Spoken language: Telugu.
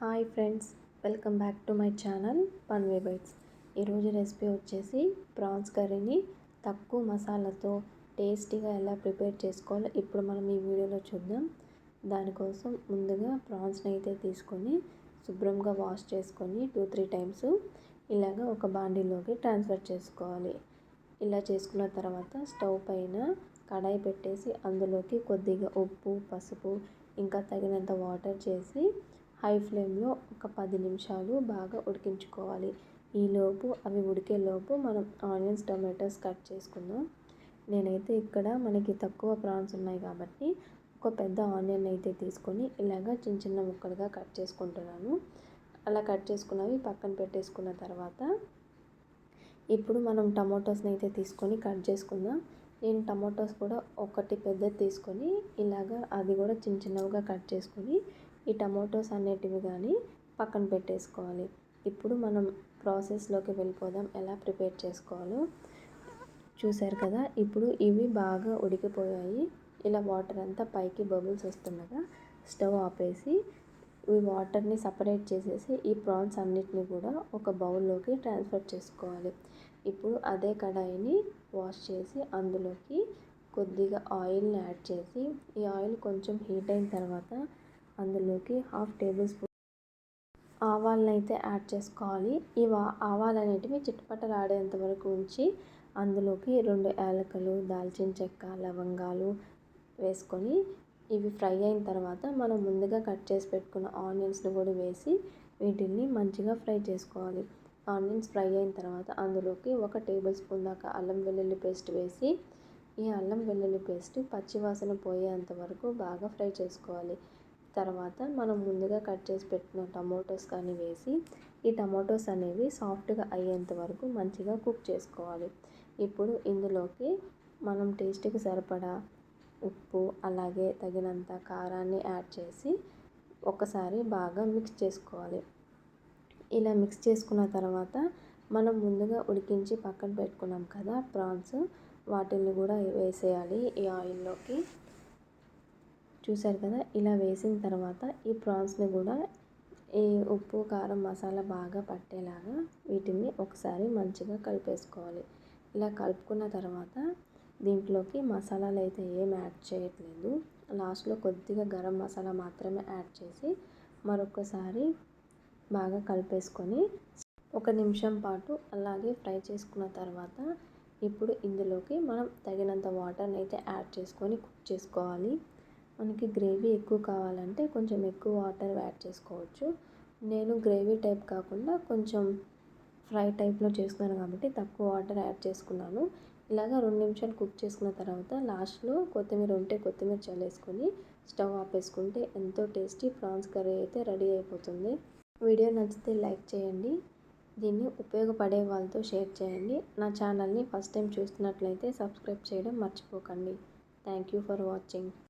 Hi friends, welcome back to my channel పన్వే బైట్స్. ఈరోజు రెసిపీ వచ్చేసి ప్రాన్స్ కర్రీని తక్కువ మసాలాతో టేస్టీగా ఎలా ప్రిపేర్ చేసుకోవాలో ఇప్పుడు మనం ఈ వీడియోలో చూద్దాం. దానికోసం ముందుగా ప్రాన్స్ని అయితే తీసుకొని శుభ్రంగా వాష్ చేసుకొని 2-3 టైమ్స్ ఇలాగ ఒక బాండీలోకి ట్రాన్స్ఫర్ చేసుకోవాలి. ఇలా చేసుకున్న తర్వాత స్టవ్ పైన కడాయి పెట్టేసి అందులోకి కొద్దిగా ఉప్పు, పసుపు ఇంకా తగినంత వాటర్ చేసి హై ఫ్లేమ్లో ఒక 10 నిమిషాలు బాగా ఉడికించుకోవాలి. ఈలోపు అవి ఉడికేలోపు మనం ఆనియన్స్, టొమాటోస్ కట్ చేసుకుందాం. నేనైతే ఇక్కడ మనకి తక్కువ ప్రాన్స్ ఉన్నాయి కాబట్టి ఒక పెద్ద ఆనియన్ అయితే తీసుకొని ఇలాగ చిన్న చిన్న ముక్కలుగా కట్ చేసుకుంటున్నాను. అలా కట్ చేసుకున్నవి పక్కన పెట్టేసుకున్న తర్వాత ఇప్పుడు మనం టమాటోస్ని అయితే తీసుకొని కట్ చేసుకుందాం. నేను టమాటోస్ కూడా ఒకటి పెద్దది తీసుకొని ఇలాగ అది కూడా చిన్న చిన్నవిగా కట్ చేసుకొని ఈ టమాటోస్ అనేటివి కానీ పక్కన పెట్టేసుకోవాలి. ఇప్పుడు మనం ప్రాసెస్లోకి వెళ్ళిపోదాం, ఎలా ప్రిపేర్ చేసుకోవాలో. చూసారు కదా, ఇప్పుడు ఇవి బాగా ఉడికిపోయాయి. ఇలా వాటర్ అంతా పైకి బబుల్స్ వస్తుండగా స్టవ్ ఆపేసి ఈ వాటర్ని సపరేట్ చేసేసి ఈ ప్రాన్స్ అన్నిటిని కూడా ఒక బౌల్లోకి ట్రాన్స్ఫర్ చేసుకోవాలి. ఇప్పుడు అదే కడాయిని వాష్ చేసి అందులోకి కొద్దిగా ఆయిల్ని యాడ్ చేసి ఈ ఆయిల్ కొంచెం హీట్ అయిన తర్వాత అందులోకి 1/2 టేబుల్ స్పూన్ ఆవాలను అయితే యాడ్ చేసుకోవాలి. ఈ ఆవాలు అనేటివి చిటపటలాడేంత వరకు ఉంచి అందులోకి 2 యాలకులు, దాల్చిన చెక్క, లవంగాలు వేసుకొని ఇవి ఫ్రై అయిన తర్వాత మనం ముందుగా కట్ చేసి పెట్టుకున్న ఆనియన్స్ని కూడా వేసి వీటిని మంచిగా ఫ్రై చేసుకోవాలి. ఆనియన్స్ ఫ్రై అయిన తర్వాత అందులోకి 1 టేబుల్ స్పూన్ దాకా అల్లం వెల్లుల్లి పేస్ట్ వేసి ఈ అల్లం వెల్లుల్లి పేస్ట్ పచ్చివాసన పోయేంత వరకు బాగా ఫ్రై చేసుకోవాలి. తర్వాత మనం ముందుగా కట్ చేసి పెట్టిన టమాటోస్ కానీ వేసి ఈ టమాటోస్ అనేవి సాఫ్ట్గా అయ్యేంత వరకు మంచిగా కుక్ చేసుకోవాలి. ఇప్పుడు ఇందులోకి మనం టేస్ట్కి సరిపడా ఉప్పు అలాగే తగినంత కారాన్ని యాడ్ చేసి ఒకసారి బాగా మిక్స్ చేసుకోవాలి. ఇలా మిక్స్ చేసుకున్న తర్వాత మనం ముందుగా ఉడికించి పక్కన పెట్టుకున్నాం కదా ప్రాన్స్, వాటిని కూడా వేసేయాలి ఈ ఆయిల్లోకి. చూసారు కదా, ఇలా వేసిన తర్వాత ఈ ప్రాన్స్ని కూడా ఈ ఉప్పు, కారం, మసాలా బాగా పట్టేలాగా వీటిని ఒకసారి మంచిగా కలిపేసుకోవాలి. ఇలా కలుపుకున్న తర్వాత దీంట్లోకి మసాలాలు అయితే ఏం యాడ్ చేయట్లేదు. లాస్ట్లో కొద్దిగా గరం మసాలా మాత్రమే యాడ్ చేసి మరొకసారి బాగా కలిపేసుకొని 1 నిమిషం పాటు అలాగే ఫ్రై చేసుకున్న తర్వాత ఇప్పుడు ఇందులోకి మనం తగినంత వాటర్ని అయితే యాడ్ చేసుకొని కుక్ చేసుకోవాలి. మనకి గ్రేవీ ఎక్కువ కావాలంటే కొంచెం ఎక్కువ వాటర్ యాడ్ చేసుకోవచ్చు. నేను గ్రేవీ టైప్ కాకుండా కొంచెం ఫ్రై టైప్లో చేస్తున్నాను కాబట్టి తక్కువ వాటర్ యాడ్ చేసుకున్నాను. ఇలాగా 2 నిమిషాలు కుక్ చేసుకున్న తర్వాత లాస్ట్లో కొత్తిమీర ఉంటే కొత్తిమీర చల్లేసుకొని స్టవ్ ఆపేసుకుంటే ఎంతో టేస్టీ ప్రాన్స్ కర్రీ అయితే రెడీ అయిపోతుంది. వీడియో నచ్చితే లైక్ చేయండి, దీన్ని ఉపయోగపడే వాళ్ళతో షేర్ చేయండి. నా ఛానల్ని ఫస్ట్ టైం చూస్తున్నట్లయితే సబ్స్క్రైబ్ చేయడం మర్చిపోకండి. Thank you for watching.